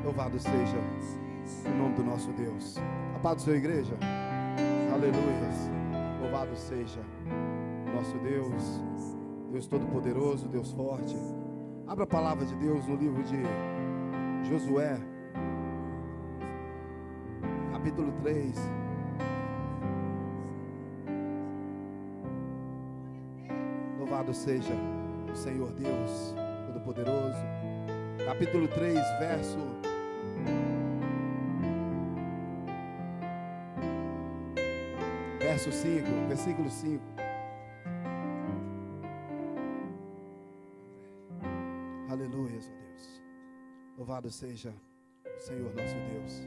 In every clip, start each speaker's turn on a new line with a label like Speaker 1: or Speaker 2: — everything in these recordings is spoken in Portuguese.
Speaker 1: Louvado seja o nome do nosso Deus. A paz do Senhor, igreja. Aleluia. Louvado seja o nosso Deus, Deus Todo-Poderoso, Deus Forte. Abra a palavra de Deus no livro de Josué, capítulo 3. Louvado seja o Senhor Deus Todo-Poderoso. Capítulo 3, versículo 5. Aleluia, ó Deus. Louvado seja o Senhor nosso Deus.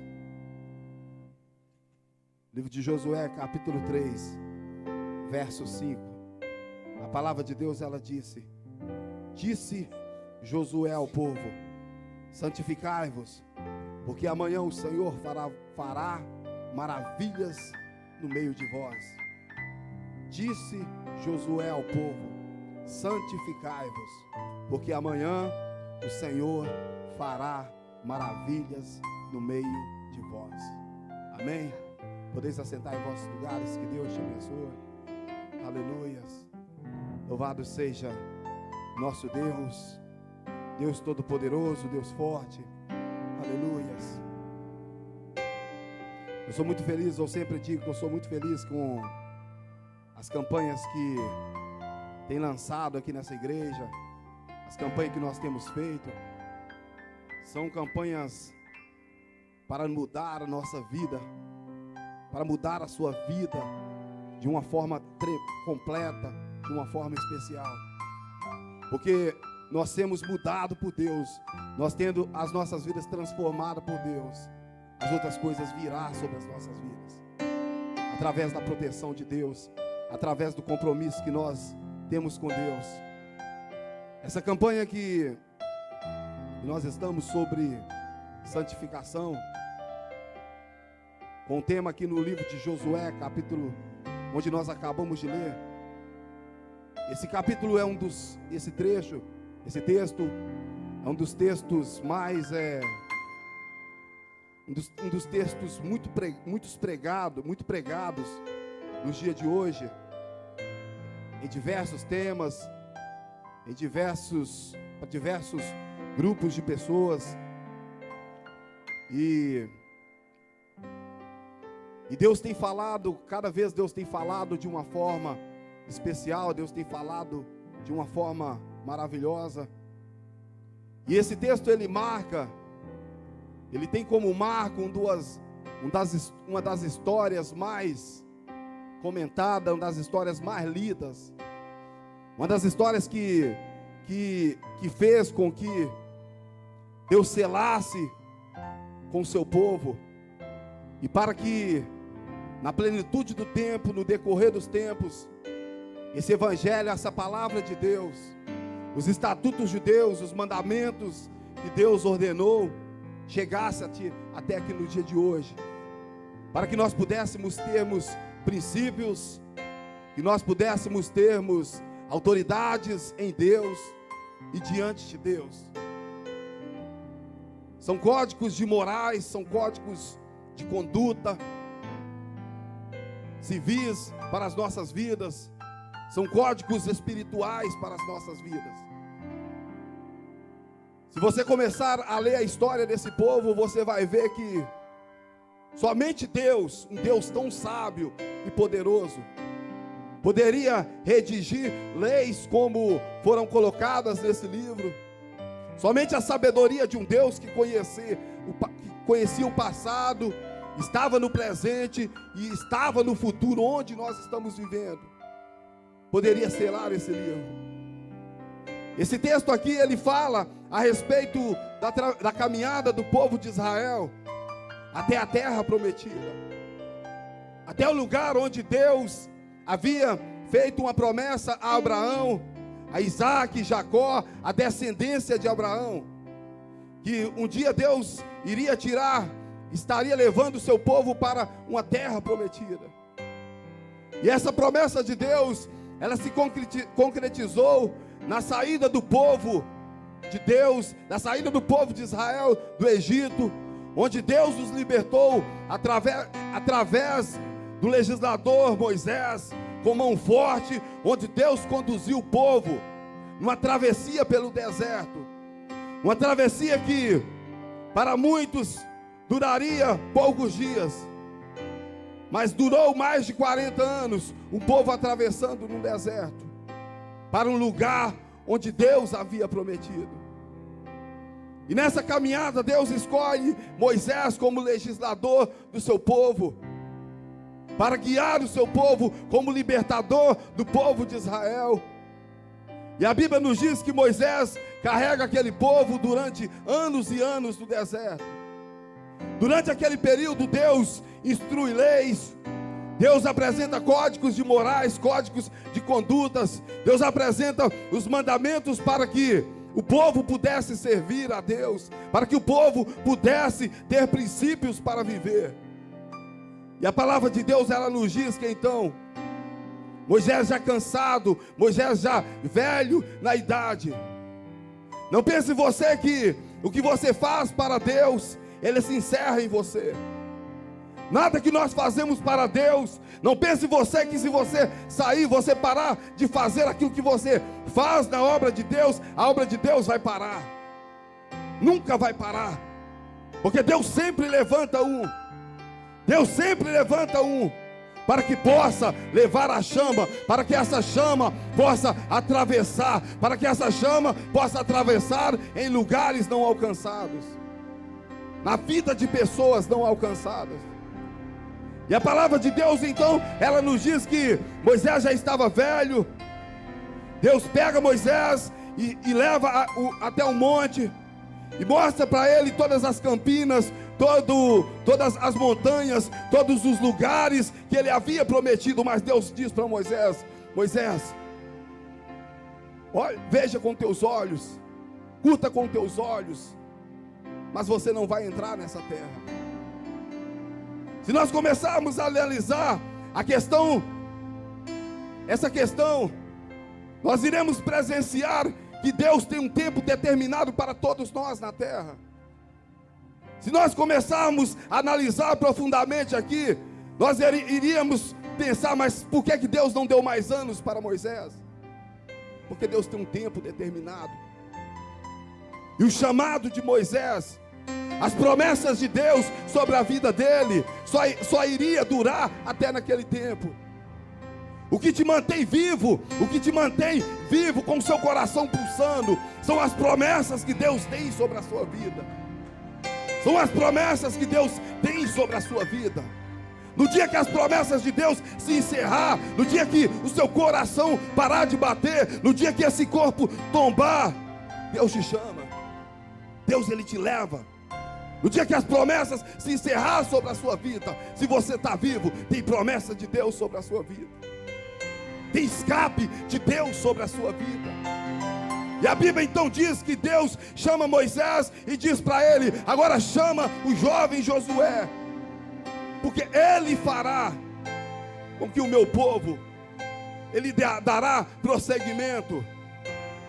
Speaker 1: Livro de Josué, capítulo 3, verso 5. A palavra de Deus, ela disse Josué ao povo: santificai-vos, porque amanhã o Senhor fará maravilhas no meio de vós. Disse Josué ao povo: santificai-vos, porque amanhã o Senhor fará maravilhas no meio de vós. Amém? Podeis assentar em vossos lugares, que Deus te abençoe. Aleluias. Louvado seja nosso Deus, Deus Todo-Poderoso, Deus Forte. Aleluias. Eu sou muito feliz, eu sempre digo que eu sou muito feliz com as campanhas que tem lançado aqui nessa igreja, as campanhas que nós temos feito. São campanhas para mudar a nossa vida, para mudar a sua vida de uma forma completa, de uma forma especial. Porque nós temos mudado por Deus, nós tendo as nossas vidas transformadas por Deus, as outras coisas virão sobre as nossas vidas, através da proteção de Deus, através do compromisso que nós temos com Deus. Essa campanha que nós estamos sobre santificação, com o tema aqui no livro de Josué, capítulo onde nós acabamos de ler. Esse capítulo é esse texto é um dos textos mais um dos textos muito pregados nos dias de hoje, em diversos temas, em diversos grupos de pessoas. E Deus tem falado, cada vez Deus tem falado de uma forma especial, Deus tem falado de uma forma maravilhosa. E esse texto ele tem como marco uma das histórias mais comentadas, uma das histórias mais lidas, uma das histórias que fez com que Deus selasse com o seu povo, e para que na plenitude do tempo, no decorrer dos tempos, esse evangelho, essa palavra de Deus, os estatutos de Deus, os mandamentos que Deus ordenou, chegasse até aqui no dia de hoje, para que nós pudéssemos termos princípios, que nós pudéssemos termos autoridades em Deus e diante de Deus. São códigos de morais, são códigos de conduta civis para as nossas vidas, são códigos espirituais para as nossas vidas. Se você começar a ler a história desse povo, você vai ver que somente Deus, um Deus tão sábio e poderoso, poderia redigir leis como foram colocadas nesse livro. Somente a sabedoria de um Deus que conhecia o passado, estava no presente e estava no futuro, onde nós estamos vivendo, poderia selar esse livro. Esse texto aqui, ele fala a respeito da caminhada do povo de Israel até a terra prometida, até o lugar onde Deus havia feito uma promessa a Abraão, a Isaac, Jacó, a descendência de Abraão, que um dia Deus estaria levando o seu povo para uma terra prometida. E essa promessa de Deus, ela se concretizou na saída do povo de Deus, da saída do povo de Israel do Egito, onde Deus os libertou através do legislador Moisés, com mão forte, onde Deus conduziu o povo numa travessia pelo deserto, uma travessia que para muitos duraria poucos dias, mas durou mais de 40 anos, o povo atravessando no deserto, para um lugar onde Deus havia prometido. E nessa caminhada Deus escolhe Moisés como legislador do seu povo, para guiar o seu povo como libertador do povo de Israel. E a Bíblia nos diz que Moisés carrega aquele povo durante anos e anos no deserto. Durante aquele período Deus instrui leis, Deus apresenta códigos de morais, códigos de condutas, Deus apresenta os mandamentos para que o povo pudesse servir a Deus, para que o povo pudesse ter princípios para viver. E a palavra de Deus, ela nos diz que então, Moisés já cansado, Moisés já velho na idade. Não pense você que o que você faz para Deus, ele se encerra em você. Nada que nós fazemos para Deus, não pense você que se você sair, você parar de fazer aquilo que você faz na obra de Deus, a obra de Deus vai parar. Nunca vai parar. Porque Deus sempre levanta um. Deus sempre levanta um para que possa levar a chama, para que essa chama possa atravessar, para que essa chama possa atravessar em lugares não alcançados, na vida de pessoas não alcançadas. E a palavra de Deus então, ela nos diz que Moisés já estava velho. Deus pega Moisés e leva até o monte, e mostra para ele todas as campinas, todas as montanhas, todos os lugares que ele havia prometido. Mas Deus diz para Moisés: Moisés, olha, veja com teus olhos, curta com teus olhos, mas você não vai entrar nessa terra. Se nós começarmos a analisar essa questão, nós iremos presenciar que Deus tem um tempo determinado para todos nós na terra. Se nós começarmos a analisar profundamente aqui, nós iríamos pensar: mas por que Deus não deu mais anos para Moisés? Porque Deus tem um tempo determinado. E o chamado de Moisés, as promessas de Deus sobre a vida dele, só iria durar até naquele tempo. O que te mantém vivo, com o seu coração pulsando, são as promessas que Deus tem sobre a sua vida. São as promessas que Deus tem sobre a sua vida. No dia que as promessas de Deus se encerrar, no dia que o seu coração parar de bater, no dia que esse corpo tombar, Deus te chama, Deus ele te leva. No dia que as promessas se encerrar sobre a sua vida, se você está vivo, tem promessa de Deus sobre a sua vida, tem escape de Deus sobre a sua vida. E a Bíblia então diz que Deus chama Moisés e diz para ele: agora chama o jovem Josué, porque ele fará com que o meu povo, ele dará prosseguimento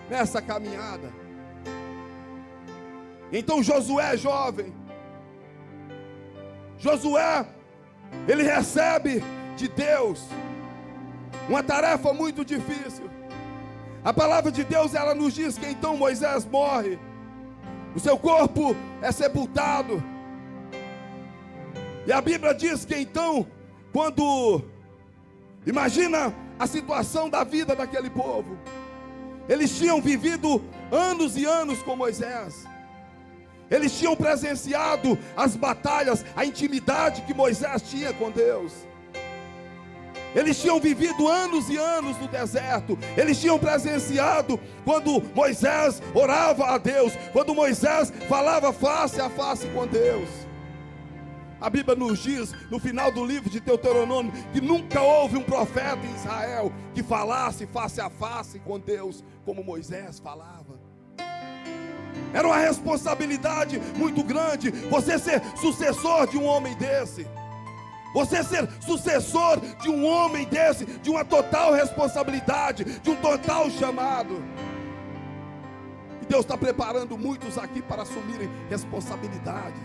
Speaker 1: nessa caminhada. Então Josué jovem, Josué, ele recebe de Deus uma tarefa muito difícil. A palavra de Deus, ela nos diz que então Moisés morre, o seu corpo é sepultado. E a Bíblia diz que então, imagina a situação da vida daquele povo. Eles tinham vivido anos e anos com Moisés. Eles tinham presenciado as batalhas, a intimidade que Moisés tinha com Deus. Eles tinham vivido anos e anos no deserto. Eles tinham presenciado quando Moisés orava a Deus, quando Moisés falava face a face com Deus. A Bíblia nos diz, no final do livro de Deuteronômio, que nunca houve um profeta em Israel que falasse face a face com Deus como Moisés falava. Era uma responsabilidade muito grande você ser sucessor de um homem desse. Você ser sucessor de um homem desse, de uma total responsabilidade, de um total chamado. Deus está preparando muitos aqui para assumirem responsabilidades.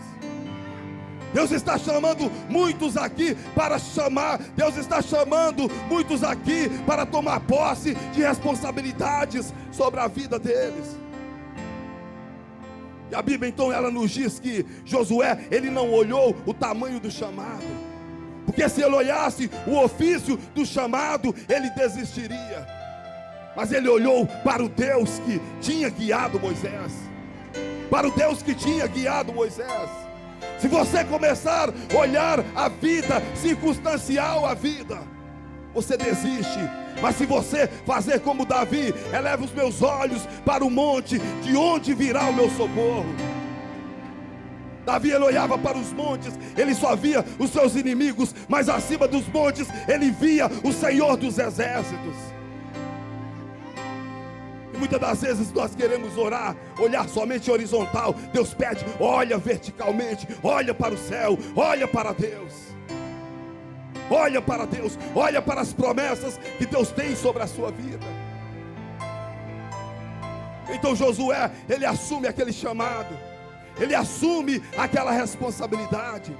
Speaker 1: Deus está chamando muitos aqui para chamar. Deus está chamando muitos aqui para tomar posse de responsabilidades sobre a vida deles. E a Bíblia então ela nos diz que Josué, ele não olhou o tamanho do chamado, porque se ele olhasse o ofício do chamado, ele desistiria. Mas ele olhou para o Deus que tinha guiado Moisés, para o Deus que tinha guiado Moisés. Se você começar a olhar a vida, circunstancial a vida, você desiste. Mas se você fazer como Davi, eleva os meus olhos para o monte, de onde virá o meu socorro. Davi, ele olhava para os montes, ele só via os seus inimigos, mas acima dos montes, ele via o Senhor dos exércitos. E muitas das vezes nós queremos orar, olhar somente horizontal. Deus pede, olha verticalmente, olha para o céu, olha para Deus. Olha para Deus, olha para as promessas que Deus tem sobre a sua vida. Então Josué, ele assume aquele chamado, ele assume aquela responsabilidade.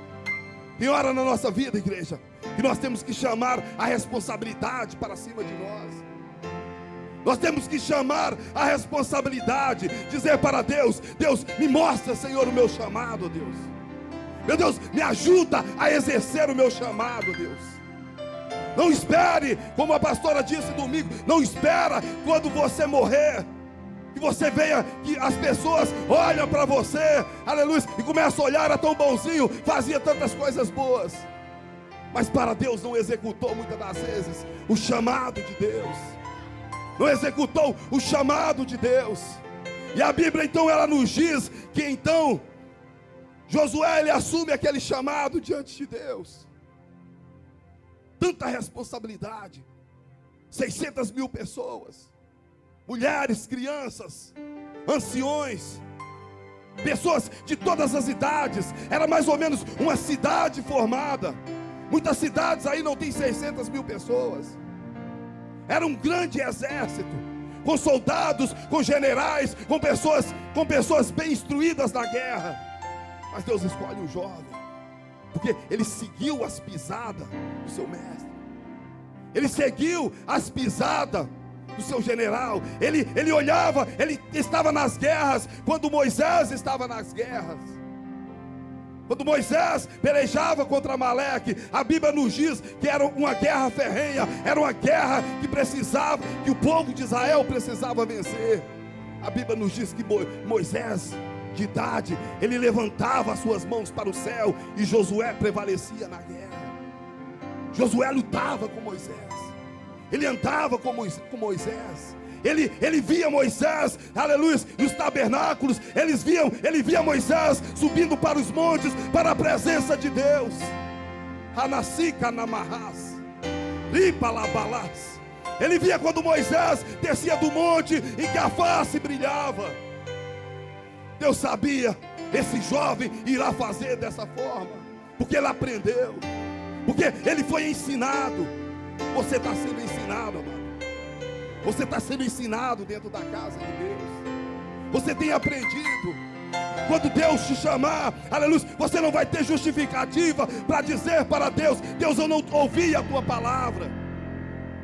Speaker 1: Tem hora na nossa vida, igreja, que nós temos que chamar a responsabilidade para cima de nós. Nós temos que chamar a responsabilidade, dizer para Deus, Deus, me mostra, Senhor, o meu chamado, Deus. Meu Deus, me ajuda a exercer o meu chamado, Deus. Não espere, como a pastora disse domingo, não espera quando você morrer, que você venha, que as pessoas olham para você, aleluia, e começam a olhar, era tão bonzinho, fazia tantas coisas boas. Mas para Deus não executou muitas das vezes o chamado de Deus. Não executou o chamado de Deus. E a Bíblia então ela nos diz que então Josué, ele assume aquele chamado diante de Deus. Tanta responsabilidade, 600 mil pessoas, mulheres, crianças, anciões, pessoas de todas as idades. Era mais ou menos uma cidade formada. Muitas cidades aí não tem 600 mil pessoas. Era um grande exército, com soldados, com generais, com pessoas bem instruídas na guerra. Mas Deus escolhe um jovem, porque ele seguiu as pisadas do seu mestre. Ele seguiu as pisadas do seu general. Ele olhava, ele estava nas guerras, quando Moisés estava nas guerras. Quando Moisés pelejava contra Amaleque, a Bíblia nos diz que era uma guerra ferrenha, era uma guerra que o povo de Israel precisava vencer. A Bíblia nos diz que Moisés, de idade, ele levantava as suas mãos para o céu, e Josué prevalecia na guerra. Josué lutava com Moisés, ele andava com Moisés. Ele via Moisés, aleluia, nos tabernáculos. Ele via Moisés subindo para os montes, para a presença de Deus. Hanasika namarras, ripalabalás. Ele via quando Moisés descia do monte e que a face brilhava. Deus sabia, esse jovem irá fazer dessa forma, porque ele aprendeu, porque ele foi ensinado. Você está sendo ensinado, amado. Você está sendo ensinado dentro da casa de Deus. Você tem aprendido. Quando Deus te chamar, aleluia, você não vai ter justificativa para dizer para Deus: Deus, eu não ouvi a tua palavra.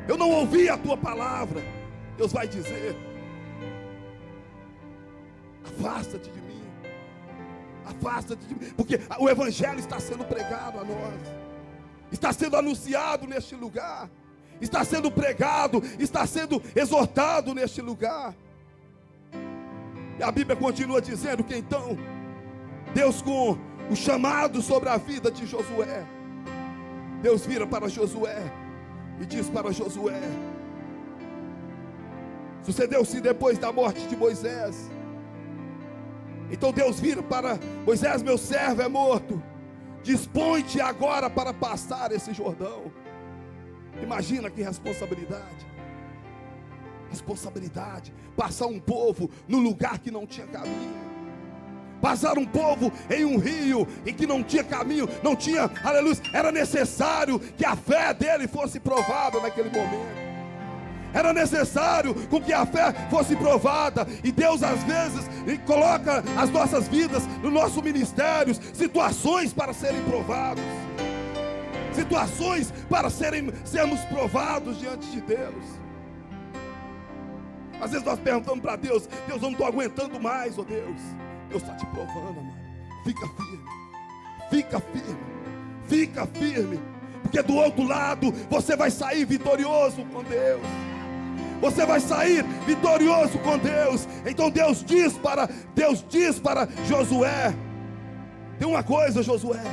Speaker 1: Eu não ouvi a tua palavra. Deus vai dizer: afasta-te de mim. Afasta-te de mim. Porque o evangelho está sendo pregado a nós. Está sendo anunciado neste lugar. Está sendo pregado, está sendo exortado neste lugar. E a Bíblia continua dizendo que então Deus, com o chamado sobre a vida de Josué, Deus vira para Josué e diz para Josué: sucedeu-se depois da morte de Moisés. Então Deus vira para Moisés: meu servo é morto, dispõe-te agora para passar esse Jordão. Imagina que responsabilidade. Responsabilidade. Passar um povo no lugar que não tinha caminho. Passar um povo em um rio em que não tinha caminho, não tinha, aleluia. Era necessário que a fé dele fosse provada naquele momento. Era necessário com que a fé fosse provada. E Deus às vezes coloca as nossas vidas, no nosso ministério, situações para serem provados, situações para sermos provados diante de Deus. Às vezes nós perguntamos para Deus: Deus, eu não estou aguentando mais, oh Deus. Deus está te provando, amado. Fica firme, fica firme, fica firme, porque do outro lado você vai sair vitorioso com Deus. Você vai sair vitorioso com Deus. Então Deus diz para Josué: tem uma coisa, Josué,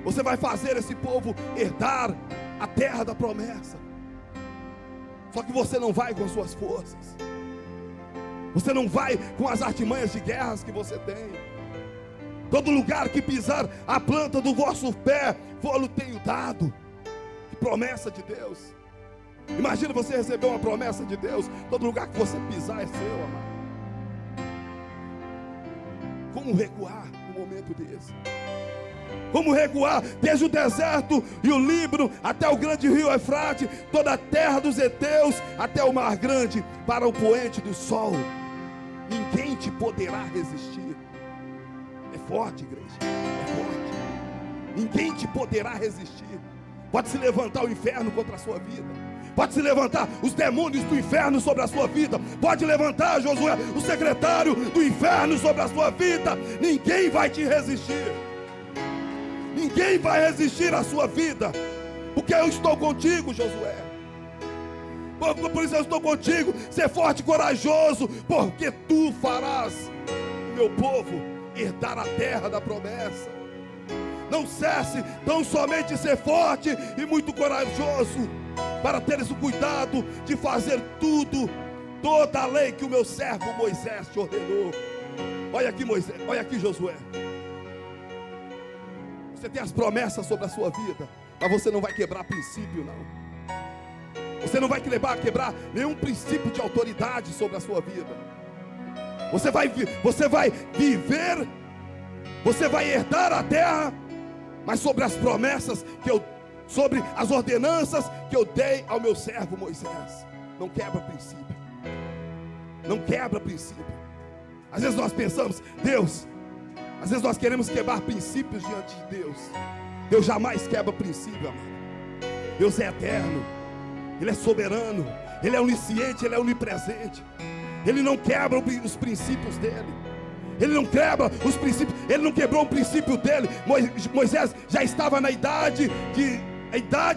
Speaker 1: você vai fazer esse povo herdar a terra da promessa. Só que você não vai com suas forças, você não vai com as artimanhas de guerras que você tem. Todo lugar que pisar a planta do vosso pé, vou-lo tenho dado. Que promessa de Deus. Imagina você receber uma promessa de Deus: todo lugar que você pisar é seu, amado. Como recuar num momento desse? Como recuar desde o deserto e o Líbano até o grande rio Eufrates, toda a terra dos heteus até o mar grande, para o poente do sol? Ninguém te poderá resistir. É forte, igreja, é forte. Ninguém te poderá resistir. Pode se levantar o inferno contra a sua vida, pode se levantar os demônios do inferno sobre a sua vida, pode levantar, Josué, o secretário do inferno sobre a sua vida. Ninguém vai te resistir. Ninguém vai resistir à sua vida, porque eu estou contigo, Josué. Por isso eu estou contigo. Ser forte e corajoso, porque tu farás o meu povo herdar a terra da promessa. Não cesse tão somente ser forte e muito corajoso, para teres o cuidado de fazer tudo, toda a lei que o meu servo Moisés te ordenou. Olha aqui, Moisés, olha aqui, Josué. Você tem as promessas sobre a sua vida, mas você não vai quebrar princípio, não. Você não vai quebrar nenhum princípio de autoridade sobre a sua vida. Você vai viver, você vai herdar a terra, mas sobre as promessas sobre as ordenanças que eu dei ao meu servo Moisés. Não quebra princípio. Não quebra princípio. Às vezes nós pensamos: Deus, às vezes nós queremos quebrar princípios diante de Deus. Deus jamais quebra princípio, amado. Deus é eterno, Ele é soberano, Ele é onisciente, Ele é onipresente. Ele não quebra os princípios dEle. Ele não quebra os princípios. Ele não quebrou o princípio dEle. Moisés já estava na idade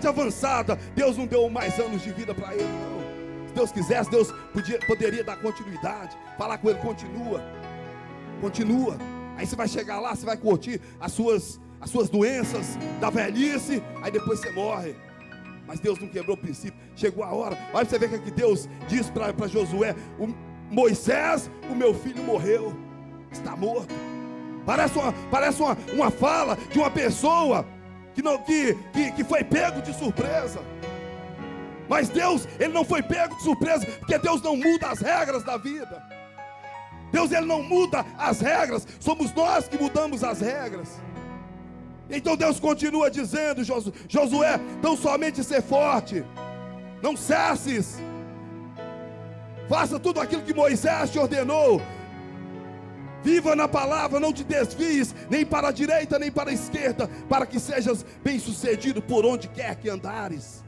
Speaker 1: avançada. Deus não deu mais anos de vida para ele, não. Se Deus quisesse, Deus poderia dar continuidade, falar com ele: continua. Aí você vai chegar lá, você vai curtir as suas doenças da velhice, aí depois você morre. Mas Deus não quebrou o princípio. Chegou a hora. Olha para você ver que Deus diz para Josué: Moisés, o meu filho, morreu, está morto. Parece uma fala de uma pessoa que foi pego de surpresa. Mas Deus, Ele não foi pego de surpresa, porque Deus não muda as regras da vida. Deus, Ele não muda as regras, somos nós que mudamos as regras. Então Deus continua dizendo: Josué, tão somente ser forte, não cesses, faça tudo aquilo que Moisés te ordenou, viva na palavra, não te desvies nem para a direita nem para a esquerda, para que sejas bem sucedido por onde quer que andares.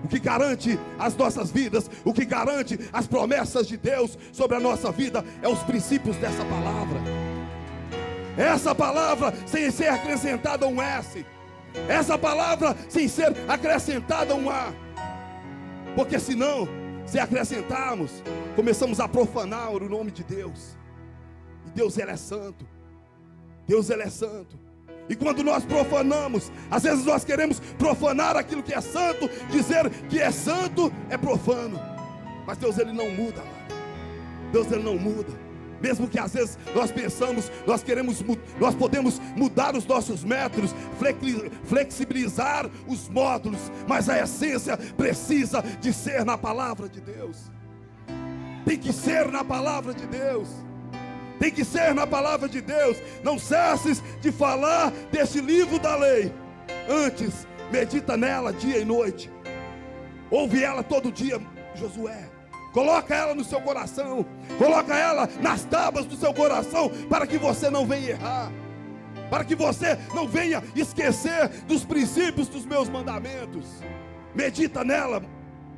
Speaker 1: O que garante as nossas vidas, o que garante as promessas de Deus sobre a nossa vida, é os princípios dessa palavra. Essa palavra sem ser acrescentada um S, essa palavra sem ser acrescentada um A, porque senão, se acrescentarmos, começamos a profanar o nome de Deus. E Deus, Ele é santo. Deus, Ele é santo. E quando nós profanamos, às vezes nós queremos profanar aquilo que é santo, dizer que é santo é profano. Mas Deus, Ele não muda, amado. Deus, Ele não muda. Mesmo que às vezes nós pensamos, nós podemos mudar os nossos métodos, flexibilizar os módulos, mas a essência precisa de ser na palavra de Deus. Tem que ser na palavra de Deus. Tem que ser na palavra de Deus. Não cesses de falar deste livro da lei. Antes, medita nela dia e noite. Ouve ela todo dia, Josué. Coloca ela no seu coração. Coloca ela nas tábuas do seu coração, para que você não venha errar, para que você não venha esquecer dos princípios dos meus mandamentos. Medita nela,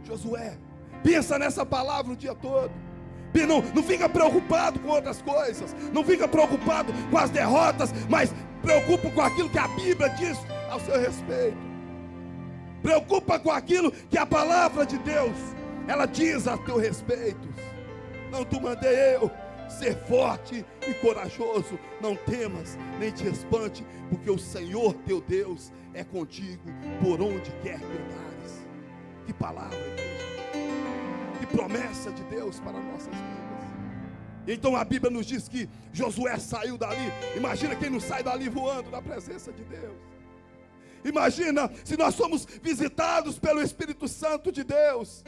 Speaker 1: Josué. Pensa nessa palavra o dia todo. Não fica preocupado com outras coisas. Não fica preocupado com as derrotas, mas preocupa com aquilo que a Bíblia diz ao seu respeito. Preocupa com aquilo que a palavra de Deus, ela diz a teu respeito. Não te mandei eu ser forte e corajoso. Não temas, nem te espante, porque o Senhor teu Deus é contigo por onde quer que andares. Que palavra, igreja. Que promessa de Deus para nossas vidas. Então a Bíblia nos diz que Josué saiu dali. Imagina quem não sai dali voando na presença de Deus. Imagina se nós somos visitados pelo Espírito Santo de Deus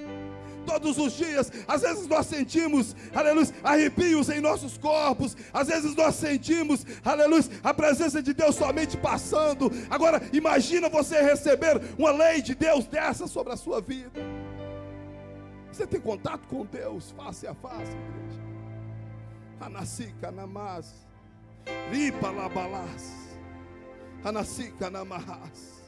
Speaker 1: todos os dias. Às vezes nós sentimos, aleluia, arrepios em nossos corpos. Às vezes nós sentimos, aleluia, a presença de Deus somente passando. Agora imagina você receber uma lei de Deus dessa sobre a sua vida. Você tem contato com Deus face a face, igreja. Anasica namás, ripa labalás, anasica namás.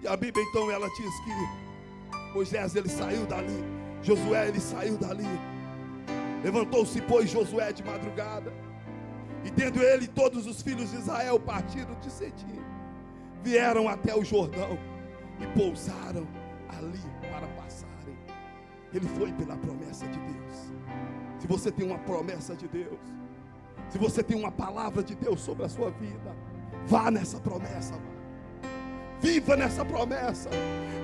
Speaker 1: E a Bíblia então ela diz que Moisés ele saiu dali, Josué ele saiu dali. Levantou-se pois Josué de madrugada, e tendo ele todos os filhos de Israel partido de Sitim, vieram até o Jordão e pousaram ali para passarem. Ele foi pela promessa de Deus. Se você tem uma promessa de Deus, se você tem uma palavra de Deus sobre a sua vida, vá nessa promessa, viva nessa promessa,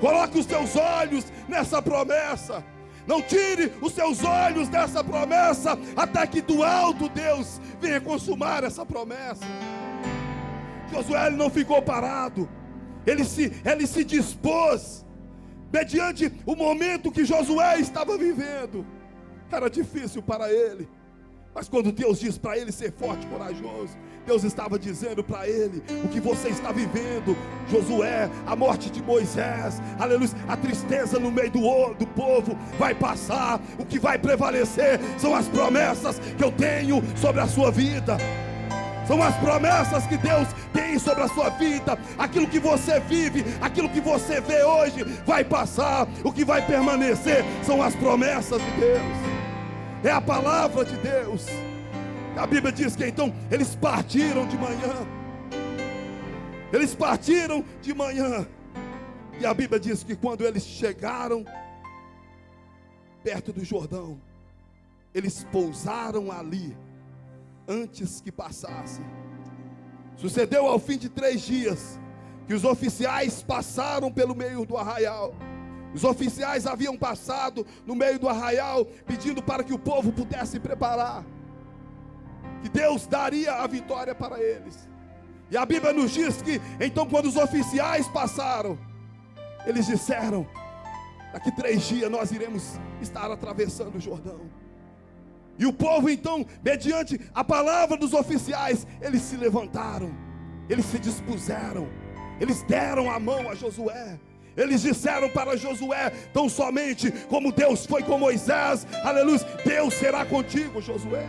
Speaker 1: coloque os seus olhos nessa promessa. Não tire os seus olhos dessa promessa, até que do alto Deus venha consumar essa promessa. Josué ele não ficou parado, ele se dispôs. Mediante o momento que Josué estava vivendo, era difícil para ele, mas quando Deus diz para ele ser forte e corajoso, Deus estava dizendo para ele o que você está vivendo, Josué. A morte de Moisés, aleluia, a tristeza no meio do povo vai passar. O que vai prevalecer são as promessas que eu tenho sobre a sua vida. São as promessas que Deus tem sobre a sua vida. Aquilo que você vive, aquilo que você vê hoje vai passar. O que vai permanecer são as promessas de Deus. É a palavra de Deus. A Bíblia diz que então eles partiram de manhã. Eles partiram de manhã. E a Bíblia diz que quando eles chegaram perto do Jordão, eles pousaram ali antes que passasse. Sucedeu ao fim de 3 dias que os oficiais passaram pelo meio do arraial. Os oficiais haviam passado no meio do arraial, pedindo para que o povo pudesse se preparar, que Deus daria a vitória para eles. E a Bíblia nos diz que então quando os oficiais passaram, eles disseram: daqui 3 dias nós iremos estar atravessando o Jordão. E o povo então, mediante a palavra dos oficiais, eles se levantaram, eles se dispuseram, eles deram a mão a Josué. Eles disseram para Josué: tão somente como Deus foi com Moisés, aleluia, Deus será contigo, Josué.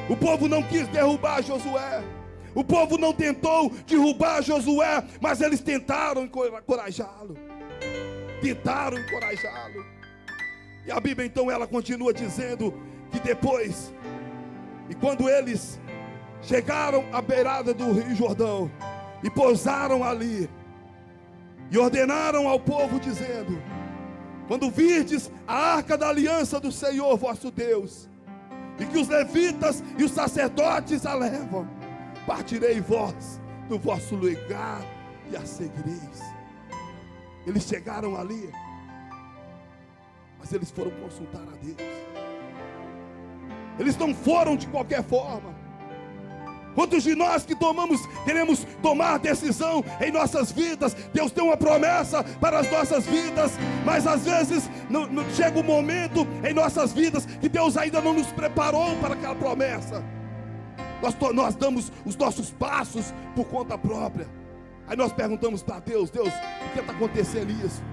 Speaker 1: O povo não quis derrubar Josué, o povo não tentou derrubar Josué, mas eles tentaram encorajá-lo. Tentaram encorajá-lo. E a Bíblia então ela continua dizendo que depois, e quando eles chegaram à beirada do Rio Jordão e pousaram ali, e ordenaram ao povo dizendo: quando virdes a arca da aliança do Senhor vosso Deus, e que os levitas e os sacerdotes a levam, partirei vós do vosso lugar e a seguireis. Eles chegaram ali, mas eles foram consultar a Deus. Eles não foram de qualquer forma. Quantos de nós que queremos tomar decisão em nossas vidas? Deus tem uma promessa para as nossas vidas, mas às vezes não chega um momento em nossas vidas que Deus ainda não nos preparou para aquela promessa. Nós damos os nossos passos por conta própria. Aí nós perguntamos para Deus: Deus, por que está acontecendo isso?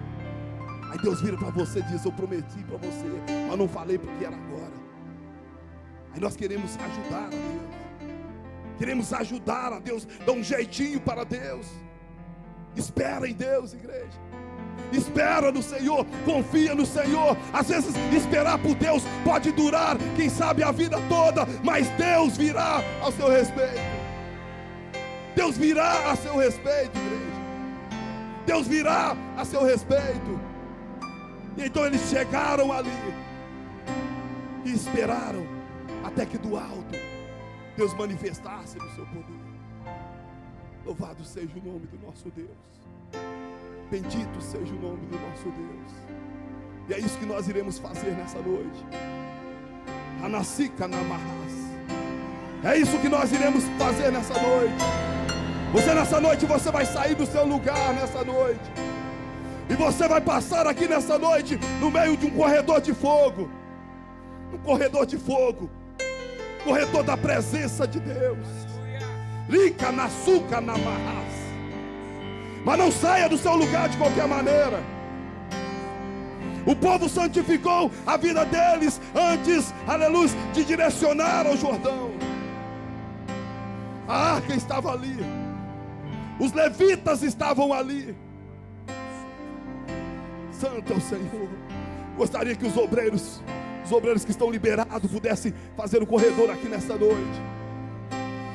Speaker 1: Aí Deus vira para você e diz: eu prometi para você, mas não falei porque era agora. Aí nós queremos ajudar a Deus. Queremos ajudar a Deus, dar um jeitinho para Deus. Espera em Deus, igreja. Espera no Senhor, confia no Senhor. Às vezes esperar por Deus pode durar, quem sabe, a vida toda, mas Deus virá ao seu respeito. Deus virá a seu respeito, igreja. Deus virá a seu respeito. E então eles chegaram ali e esperaram até que do alto Deus manifestasse no seu poder. Louvado seja o nome do nosso Deus. Bendito seja o nome do nosso Deus. E é isso que nós iremos fazer nessa noite. Hanasika Namahas. É isso que nós iremos fazer nessa noite. Você nessa noite, você vai sair do seu lugar nessa noite. E você vai passar aqui nessa noite no meio de um corredor de fogo. Um corredor de fogo. Corredor da presença de Deus. Lika Nasuka Namahas. Mas não saia do seu lugar de qualquer maneira. O povo santificou a vida deles antes, aleluia, de direcionar ao Jordão. A arca estava ali. Os levitas estavam ali. Santo é o Senhor. Gostaria que os obreiros que estão liberados pudessem fazer o corredor aqui nessa noite.